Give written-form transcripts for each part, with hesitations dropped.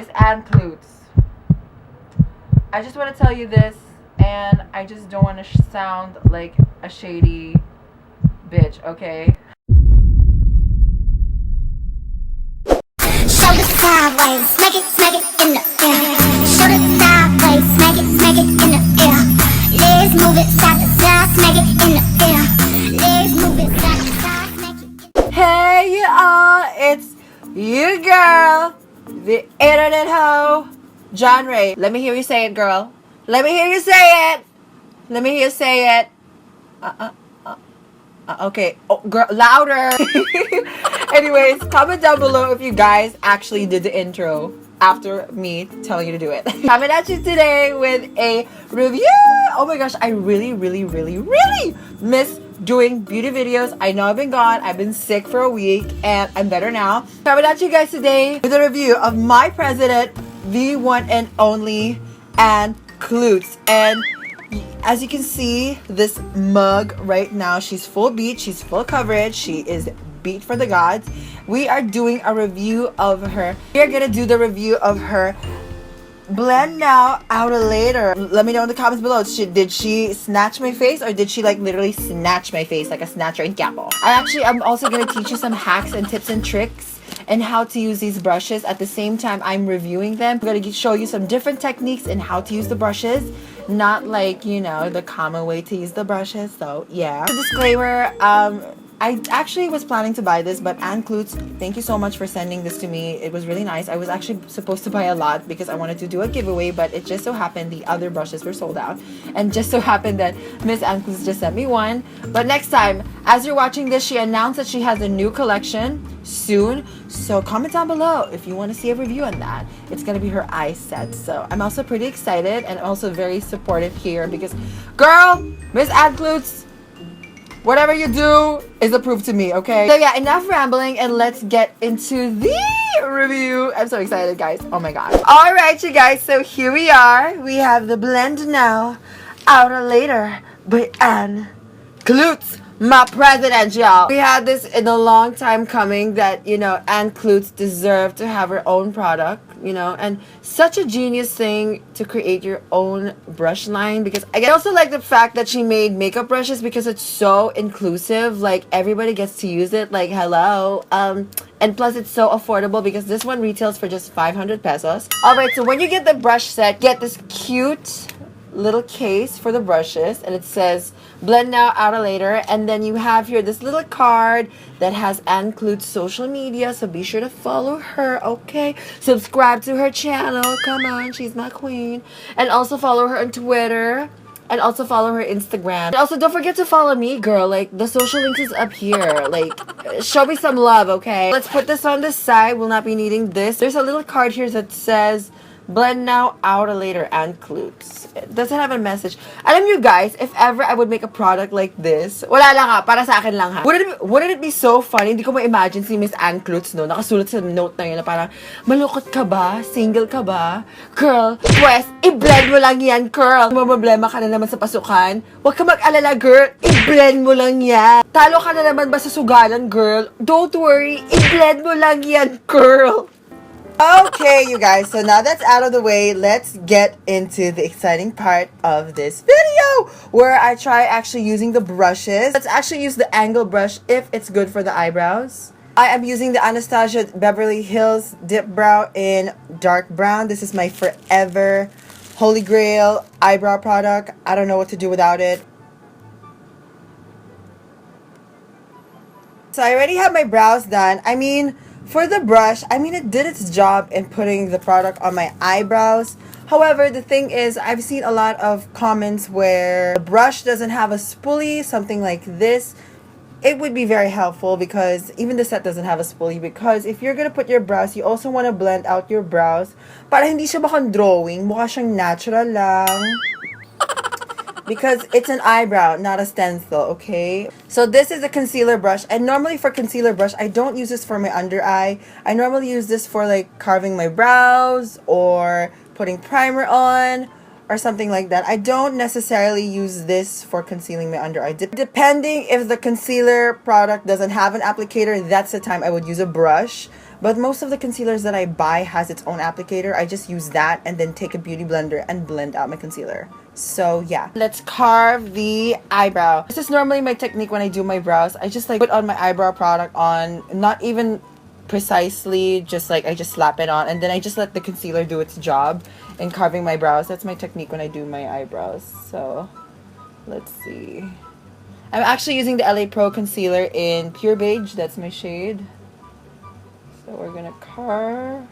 It's Anne Clutz. I just want to tell you this, and I just don't want to sound like a shady bitch, okay? Shoulder sideways, smack it in the air. Shoulder sideways, smack it in the air. Legs move it side to side, smack it in the air. Legs move it side to side, smack it. Hey y'all, it's you girl, the internet hoe, Johnray. Let me hear you say it, girl. Let me hear you say it. Let me hear you say it. Okay. Oh, girl, louder. Anyways, comment down below if you guys actually did the intro after me telling you to do it. Coming at you today with a review. Oh my gosh, I really miss doing beauty videos. I know I've been gone. I've been sick for a week and I'm better now. Coming at you guys today with a review of my president, the one and only Anne Clutz. And as you can see, this mug right now, she's full beat, she's full coverage, she is beat for the gods. We are doing a review of her. We are gonna do the review of her blend now, outer later. Let me know in the comments below. Did she snatch my face, or did she like literally snatch my face like a snatcher in Gapo? I'm also gonna teach you some hacks and tips and tricks and how to use these brushes. At the same time I'm reviewing them, I'm gonna show you some different techniques and how to use the brushes, not like, you know, the common way to use the brushes. So yeah, disclaimer, I actually was planning to buy this, but Anne Clutz, thank you so much for sending this to me. It was really nice. I was actually supposed to buy a lot because I wanted to do a giveaway, but it just so happened the other brushes were sold out, and just so happened that Miss Anne Clutz just sent me one. But next time, as you're watching this, she announced that she has a new collection soon, so comment down below if you want to see a review on that. It's gonna be her eye set, so I'm also pretty excited and also very supportive here because, girl, Miss Anne Clutz, whatever you do is approved to me, okay? So yeah, enough rambling and let's get into the review. I'm so excited, guys. Oh my god. All right, you guys, so here we are. We have the blend now, outer later by Anne Clutz, my president, y'all. We had this in a long time coming that, you know, Anne Clutz deserved to have her own product, you know, and such a genius thing to create your own brush line, because I also like the fact that she made makeup brushes because it's so inclusive, like everybody gets to use it, like hello. And plus it's so affordable because this one retails for just 500 pesos. All right, so when you get the brush set, get this cute little case for the brushes, and it says blend now, outer later, and then you have here this little card that has Anne Clutz social media, so be sure to follow her, okay? Subscribe to her channel, come on, she's my queen. And also follow her on Twitter, and also follow her Instagram. And also don't forget to follow me, girl. Like, the social links is up here. Like, show me some love, okay? Let's put this on the side. We'll not be needing this. There's a little card here that says blend now, outer later, Anne Clutz. It doesn't have a message. Alam you guys, if ever I would make a product like this, wala lang ha, para sa akin lang ha. Wouldn't it be so funny? Hindi ko ma-imagine si Miss Anne Clutz, no? Nakasulat sa note na yun na parang, malukot ka ba? Single ka ba? Girl, pues, i-blend mo lang yan, girl. Problema ka na naman sa pasukan. Huwag ka mag-alala, girl. I-blend mo lang yan. Talo ka na naman ba sa sugalan, girl? Don't worry, i-blend mo lang yan, girl. Okay, you guys, so now that's out of the way, let's get into the exciting part of this video where I try actually using the brushes. Let's actually use the angle brush if it's good for the eyebrows. I am using the Anastasia Beverly Hills Dip Brow in dark brown. This is my forever holy grail eyebrow product. I don't know what to do without it. So I already have my brows done. I mean, for the brush, I mean, it did its job in putting the product on my eyebrows. However, the thing is, I've seen a lot of comments where the brush doesn't have a spoolie, something like this. It would be very helpful because even the set doesn't have a spoolie, because if you're gonna put your brows, you also want to blend out your brows para hindi siya mukhang drawing, mukha siyang natural lang. Because it's an eyebrow, not a stencil, okay? So this is a concealer brush, and normally for concealer brush, I don't use this for my under eye. I normally use this for like carving my brows or putting primer on or something like that. I don't necessarily use this for concealing my under eye. Depending if the concealer product doesn't have an applicator, that's the time I would use a brush. But most of the concealers that I buy has its own applicator. I just use that and then take a beauty blender and blend out my concealer. So yeah, let's carve the eyebrow. This is normally my technique when I do my brows. I just like put on my eyebrow product on, not even precisely, just like I just slap it on, and then I just let the concealer do its job in carving my brows. That's my technique when I do my eyebrows. So let's see. I'm actually using the LA Pro concealer in Pure Beige. That's my shade. So we're gonna carve.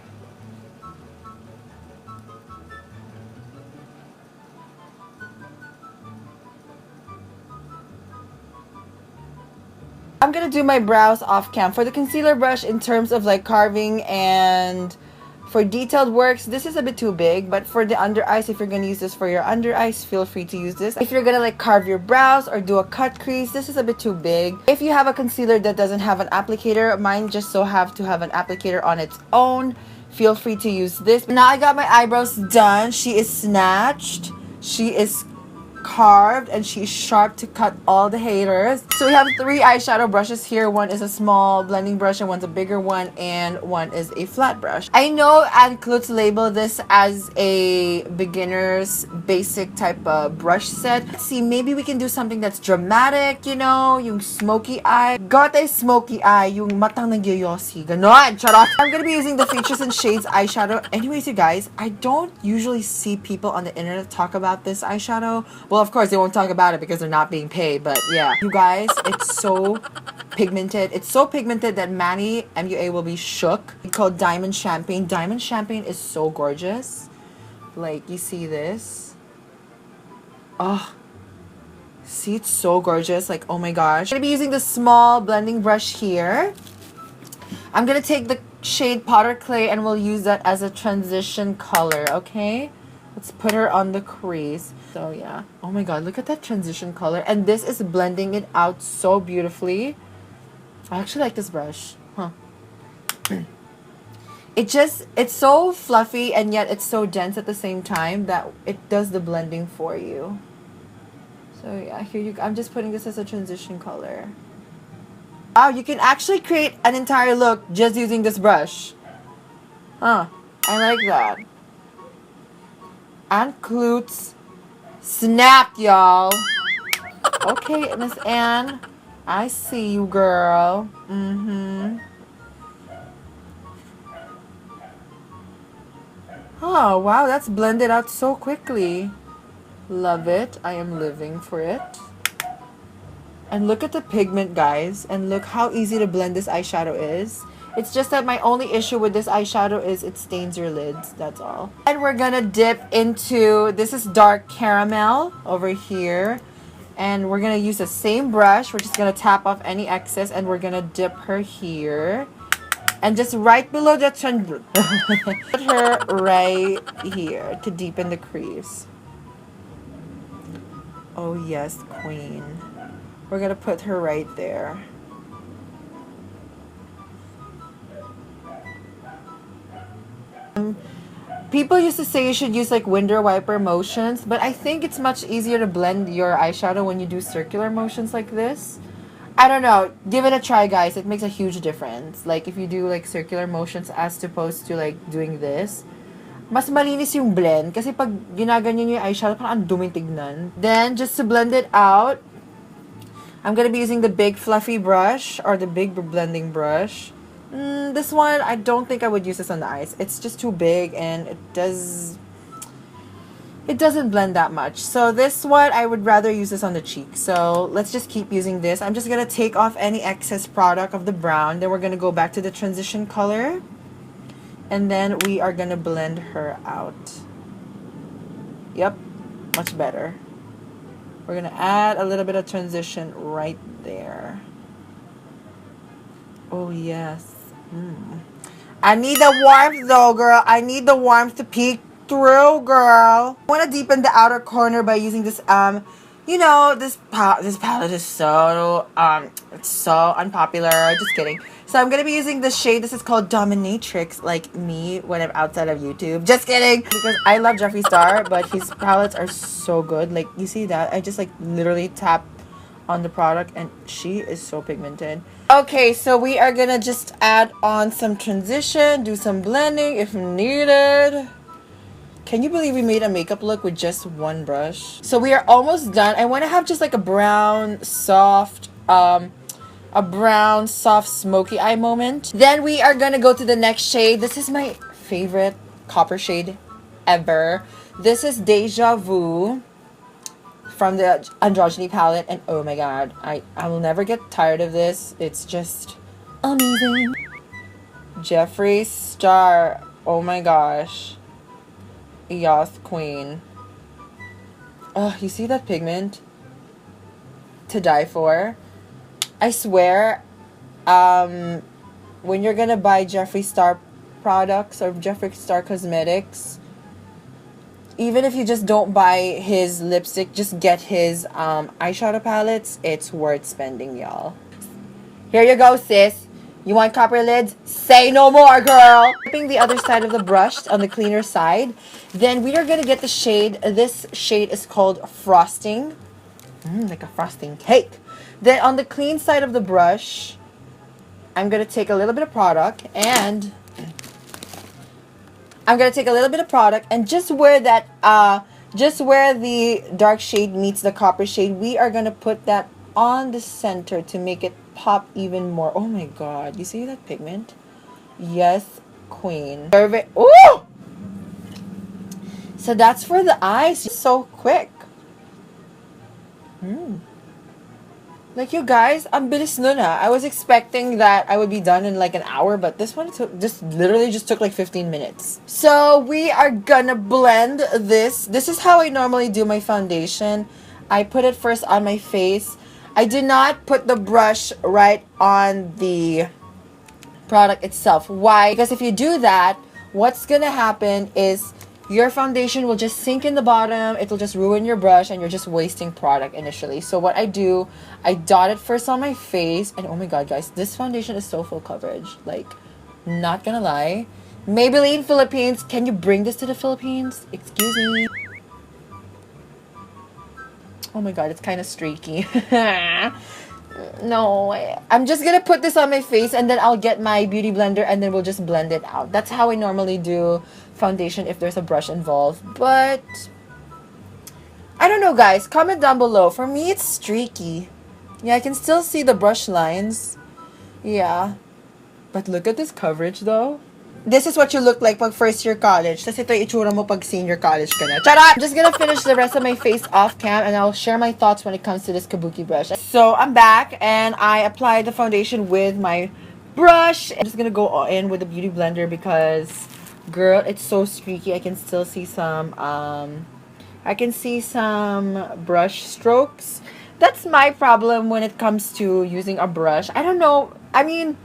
I'm gonna do my brows off cam. For the concealer brush, in terms of like carving and for detailed works, this is a bit too big. But for the under eyes, if you're gonna use this for your under eyes, feel free to use this. If you're gonna like carve your brows or do a cut crease, this is a bit too big. If you have a concealer that doesn't have an applicator, mine just so have to have an applicator on its own, feel free to use this. Now I got my eyebrows done. She is snatched. She is carved and she's sharp to cut all the haters. So we have 3 eyeshadow brushes here. One is a small blending brush and one's a bigger one, and one is a flat brush. I know Anne Clutz labeled this as a beginner's basic type of brush set. Let's see, maybe we can do something that's dramatic, you know, yung smoky eye. Got a smoky eye, yung matang nagyoyosi. Ganon, charot. I'm gonna be using the Features and Shades eyeshadow. Anyways, you guys, I don't usually see people on the internet talk about this eyeshadow. Well, of course, they won't talk about it because they're not being paid, but yeah. You guys, it's so pigmented. It's so pigmented that Manny MUA will be shook. It's called Diamond Champagne. Diamond Champagne is so gorgeous. Like, you see this? Oh, see, it's so gorgeous. Like, oh my gosh. I'm going to be using the small blending brush here. I'm going to take the shade Powder Clay and we'll use that as a transition color, okay? Let's put her on the crease. So yeah. Oh my god, look at that transition color. And this is blending it out so beautifully. I actually like this brush. Huh. It's so fluffy and yet it's so dense at the same time that it does the blending for you. So yeah, here you go. I'm just putting this as a transition color. Wow, you can actually create an entire look just using this brush. Huh. I like that. Anne Clutz snapped, y'all. Okay, Miss Anne, I see you, girl. Oh, wow, that's blended out so quickly. Love it. I am living for it. And look at the pigment, guys. And look how easy to blend this eyeshadow is. It's just that my only issue with this eyeshadow is it stains your lids. That's all. And we're gonna dip into, this is dark caramel over here. And we're gonna use the same brush. We're just gonna tap off any excess and we're gonna dip her here. And just right below the put her right here to deepen the crease. Oh yes, queen. We're gonna put her right there. People used to say you should use like window wiper motions, but I think it's much easier to blend your eyeshadow when you do circular motions like this. I don't know. Give it a try, guys. It makes a huge difference. Like, if you do, like, circular motions as opposed to, like, doing this, mas malinis yung blend. Kasi pag ginaganyan yung eyeshadow, parang ang duming tignan. Then, just to blend it out, I'm gonna be using the big fluffy brush, or the big blending brush. This one, I don't think I would use this on the eyes. It's just too big, and it doesn't blend that much. So this one, I would rather use this on the cheek. So let's just keep using this. I'm just going to take off any excess product of the brown. Then we're going to go back to the transition color. And then we are going to blend her out. Yep, much better. We're going to add a little bit of transition right there. Oh, yes. I need the warmth though, girl. I need the warmth to peek through, girl. I want to deepen the outer corner by using this you know, this palette is so it's so unpopular. Just kidding. So I'm gonna be using this shade. This is called Dominatrix, like me when I'm outside of YouTube. Just kidding, because I love Jeffree Star, but his palettes are so good. Like, you see that? I just like literally tap on the product, and she is so pigmented. Okay, so we are gonna just add on some transition, do some blending if needed. Can you believe we made a makeup look with just one brush? So we are almost done. I want to have just like a brown soft smoky eye moment. Then we are gonna go to the next shade. This is my favorite copper shade ever. This is Deja Vu from the Androgyny palette, and oh my god, I will never get tired of this. It's just amazing. Jeffree Star, oh my gosh. Yes, queen. Oh, you see that pigment? To die for. I swear, when you're gonna buy Jeffree Star products or Jeffree Star cosmetics, even if you just don't buy his lipstick, just get his eyeshadow palettes. It's worth spending, y'all. Here you go, sis. You want copper lids? Say no more, girl. Flipping the other side of the brush on the cleaner side. Then we are going to get the shade. This shade is called Frosting. Like a frosting cake. Then on the clean side of the brush, I'm going to take a little bit of product and just where that just where the dark shade meets the copper shade, we are going to put that on the center to make it pop even more. Oh my god, you see that pigment? Yes, queen. Serve it. Ooh! So that's for the eyes. So quick. Like, you guys, ang bilis nun ha. I was expecting that I would be done in like an hour, but this one literally just took like 15 minutes. So we are gonna blend this. This is how I normally do my foundation. I put it first on my face. I did not put the brush right on the product itself. Why? Because if you do that, what's gonna happen is your foundation will just sink in the bottom. It will just ruin your brush and you're just wasting product initially. So what I do, I dot it first on my face. And oh my god, guys, this foundation is so full coverage. Like, not gonna lie. Maybelline Philippines, can you bring this to the Philippines? Excuse me. Oh my god, it's kind of streaky. No, I'm just gonna put this on my face and then I'll get my beauty blender and then we'll just blend it out. That's how I normally do foundation if there's a brush involved. But I don't know, guys. Comment down below. For me, it's streaky. Yeah, I can still see the brush lines. Yeah. But look at this coverage though. This is what you look like pag first year college. Tapos ito yung itsura mo pag senior college ka na. Charot! I'm just gonna finish the rest of my face off cam and I'll share my thoughts when it comes to this kabuki brush. So I'm back and I applied the foundation with my brush. I'm just gonna go all in with the beauty blender because, girl, it's so streaky. I can still see some brush strokes. That's my problem when it comes to using a brush. I don't know. I mean,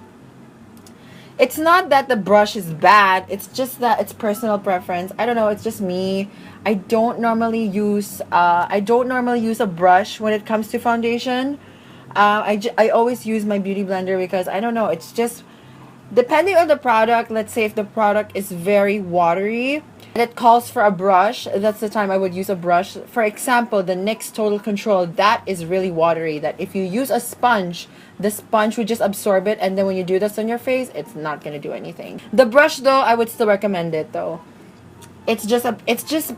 it's not that the brush is bad. It's just that it's personal preference. I don't know. It's just me. I don't normally use a brush when it comes to foundation. I always use my beauty blender because I don't know. It's just depending on the product. Let's say if the product is very watery and it calls for a brush, that's the time I would use a brush. For example, the NYX Total Control, that is really watery. That if you use a sponge, the sponge would just absorb it, and then when you do this on your face, it's not gonna do anything. The brush though, I would still recommend it though. It's just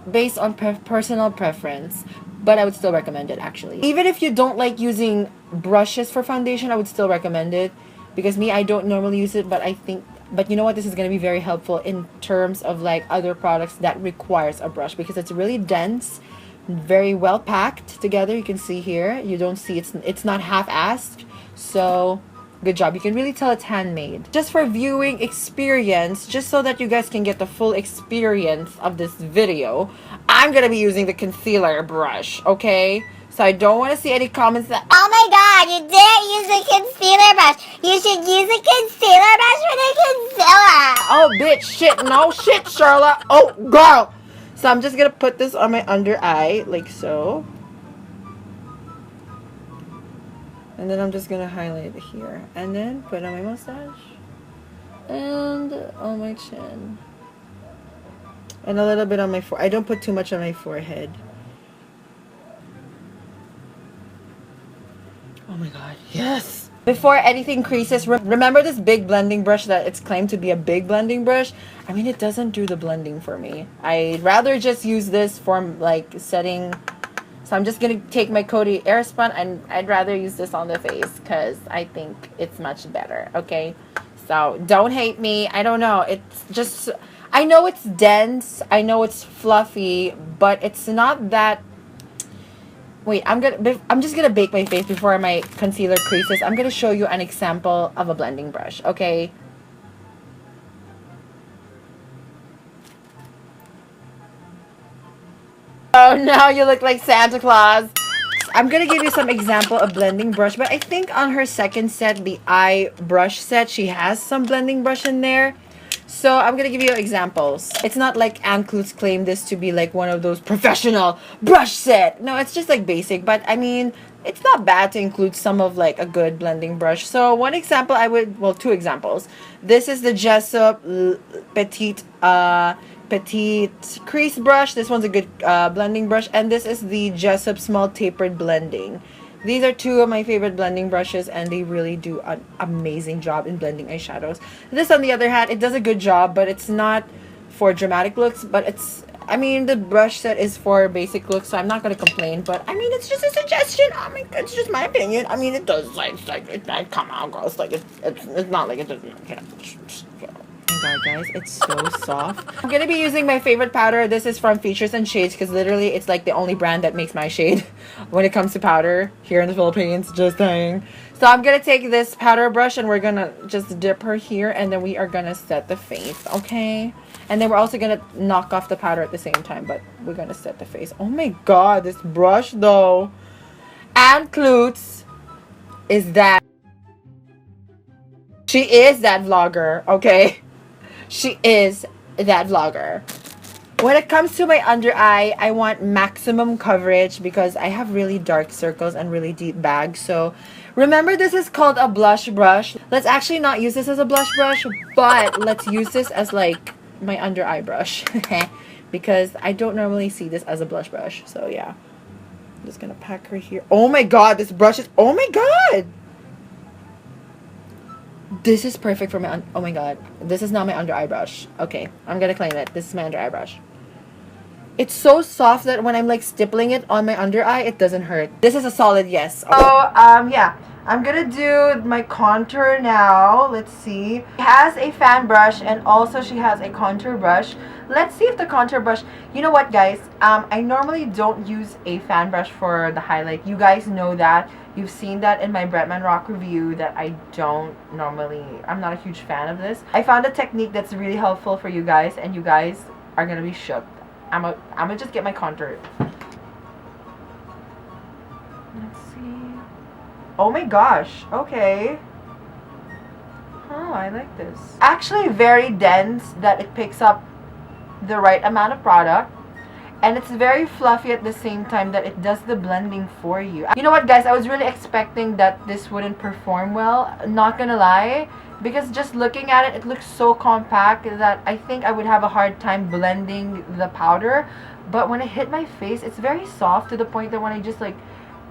based on personal preference, but I would still recommend it actually. Even if you don't like using brushes for foundation, I would still recommend it because me, I don't normally use it, but you know what, this is going to be very helpful in terms of like other products that requires a brush because it's really dense, very well packed together. You can see here, you don't see it's not half-assed. So good job. You can really tell it's handmade. Just for viewing experience, just so that you guys can get the full experience of this video, I'm gonna be using the concealer brush, okay? So I don't want to see any comments that, Oh my god, you didn't use a concealer brush. You should use a concealer brush for the concealer. oh bitch, shit, no shit, Charlotte. Oh girl. So I'm just gonna put this on my under eye like so. And then I'm just gonna highlight it here. And then put on my mustache. And on my chin. And a little bit on my forehead. I don't put too much on my forehead. Oh my god, yes! Before anything creases, remember this big blending brush that it's claimed to be a big blending brush? I mean, it doesn't do the blending for me. I'd rather just use this for like setting. So I'm just gonna take my Coty Airspun and I'd rather use this on the face because I think it's much better, okay? So don't hate me. I don't know. It's just, I know it's dense. I know it's fluffy, but it's not that. Wait, I'm just gonna bake my face before my concealer creases. I'm gonna show you an example of a blending brush, okay? Oh, now you look like Santa Claus. I'm gonna give you some example of blending brush, but I think on her second set, the eye brush set, she has some blending brush in there. So I'm gonna give you examples. It's not like Anne Clutz claimed this to be like one of those professional brush set. No, it's just like basic, but I mean, it's not bad to include some of like a good blending brush. So one example well, two examples. This is the Jessup Petite crease brush. This one's a good blending brush, and this is the Jessup Small Tapered Blending. These are two of my favorite blending brushes, and they really do an amazing job in blending eyeshadows. This, on the other hand, it does a good job, but it's not for dramatic looks, but I mean, the brush set is for basic looks, so I'm not going to complain, but I mean, it's just a suggestion. I mean, it's just my opinion. I mean, it does, like come on, girls, like, it's not like it doesn't, yeah. Oh my god, guys, it's so soft. I'm gonna be using my favorite powder. This is from Features and Shades because literally it's like the only brand that makes my shade when it comes to powder here in the Philippines. Just saying. So I'm gonna take this powder brush and we're gonna just dip her here, and then we are gonna set the face, okay? And then we're also gonna knock off the powder at the same time, but we're gonna set the face. Oh my god, this brush though. Anne Clutz is that. She is that vlogger, okay? She is that vlogger. When it comes to my under eye, I want maximum coverage because I have really dark circles and really deep bags. So remember, this is called a blush brush. Let's actually not use this as a blush brush, but let's use this as like my under eye brush because I don't normally see this as a blush brush. So yeah, I'm just gonna pack her here. Oh my god, this brush is, oh my god, this is perfect for my, oh my god, this is not my under eye brush. Okay, I'm gonna claim it. This is my under eye brush. It's so soft that when I'm like stippling it on my under eye, it doesn't hurt. This is a solid yes. So yeah, I'm gonna do my contour now. Let's see. She has a fan brush and also she has a contour brush. Let's see if the contour brush, you know what guys, I normally don't use a fan brush for the highlight. You guys know that. You've seen that in my Bretman Rock review that I don't normally, I'm not a huge fan of this. I found a technique that's really helpful for you guys, and you guys are gonna be shook. I'm gonna just get my contour. Let's see. Oh my gosh, okay. Oh, I like this. Actually very dense that it picks up the right amount of product. And it's very fluffy at the same time that it does the blending for you. You know what guys, I was really expecting that this wouldn't perform well, not gonna lie, because just looking at it, it looks so compact that I think I would have a hard time blending the powder. But when it hit my face, it's very soft to the point that when I just like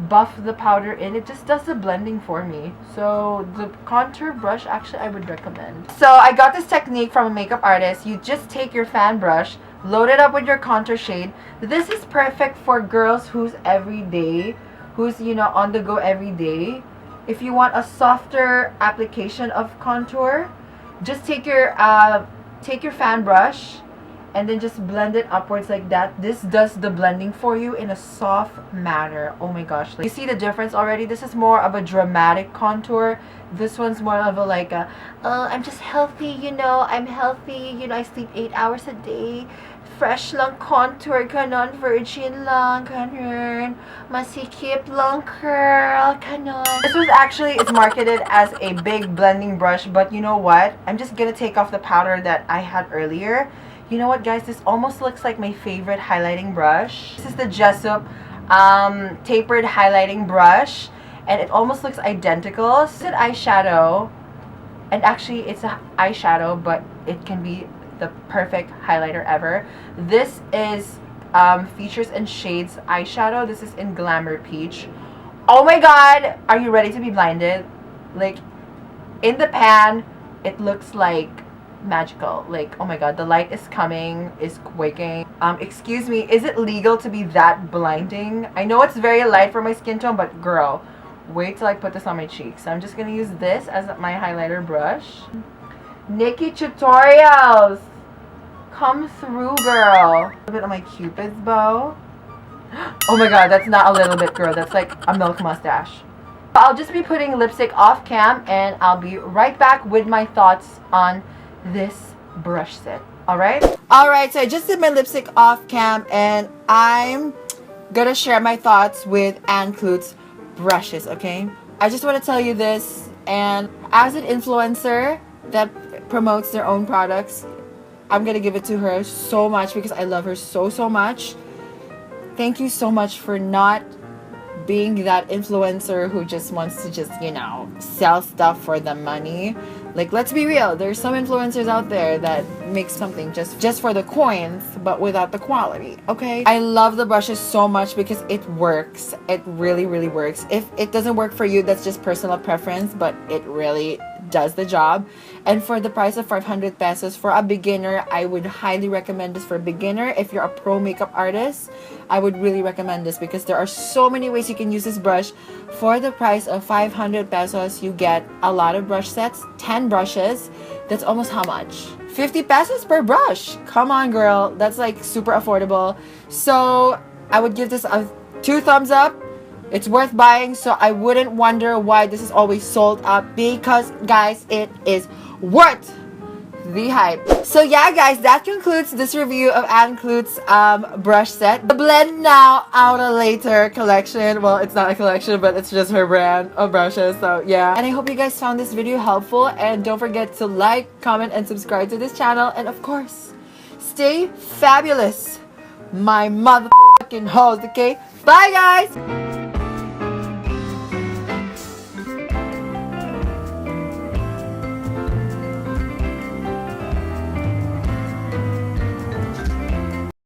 buff the powder in, it just does the blending for me. So the contour brush, actually I would recommend. So I got this technique from a makeup artist. You just take your fan brush, load it up with your contour shade. This is perfect for girls who's everyday, who's, you know, on the go every day. If you want a softer application of contour, just take your fan brush and then just blend it upwards like that. This does the blending for you in a soft manner. Oh my gosh, like, you see the difference already? This is more of a dramatic contour. This one's more of a like a, I'm just healthy, you know, I'm healthy, you know, I sleep 8 hours a day. Fresh lang contour, kanon, virgin lang, kanon, masikip lang curl, kanon. This was actually, it's marketed as a big blending brush, but you know what? I'm just gonna take off the powder that I had earlier. You know what guys, this almost looks like my favorite highlighting brush. This is the Jessup Tapered highlighting brush, and it almost looks identical. This is an eyeshadow, and actually it's an eyeshadow, but it can be the perfect highlighter ever. This is Features and Shades eyeshadow. This is in Glamour Peach. Oh my god, are you ready to be blinded? Like, in the pan, it looks like magical. Like, oh my god, the light is coming, is quaking. Excuse me, is it legal to be that blinding? I know it's very light for my skin tone, but girl, wait till I put this on my cheeks. I'm just gonna use this as my highlighter brush. Nikki tutorials, come through, girl. A little bit on my Cupid's bow. Oh my god, that's not a little bit, girl. That's like a milk mustache. I'll just be putting lipstick off cam, and I'll be right back with my thoughts on this brush set. Alright? Alright, so I just did my lipstick off cam, and I'm gonna share my thoughts with Anne Clutz brushes, okay? I just want to tell you this, and as an influencer that promotes their own products, I'm gonna give it to her so much because I love her so much. Thank you so much for not being that influencer who just wants to just, you know, sell stuff for the money. Like, let's be real, there's some influencers out there that make something just for the coins, but without the quality, okay? I love the brushes so much because it works. It really works. If it doesn't work for you, that's just personal preference, but it really does the job. And for the price of 500 pesos for a beginner, I would highly recommend this for a beginner. If you're a pro makeup artist, I would really recommend this because there are so many ways you can use this brush. For the price of 500 pesos, you get a lot of brush sets, 10 brushes. That's almost how much? 50 pesos per brush. Come on, girl. That's like super affordable. So I would give this a 2 thumbs up. It's worth buying, so I wouldn't wonder why this is always sold out, because guys, it is worth the hype. So yeah, guys, that concludes this review of Anne Clutz brush set, the Blend Now Outer Later collection. Well, it's not a collection, but it's just her brand of brushes. So yeah, and I hope you guys found this video helpful, and don't forget to like, comment, and subscribe to this channel, and of course, stay fabulous, my motherfucking hoes. Okay, bye guys.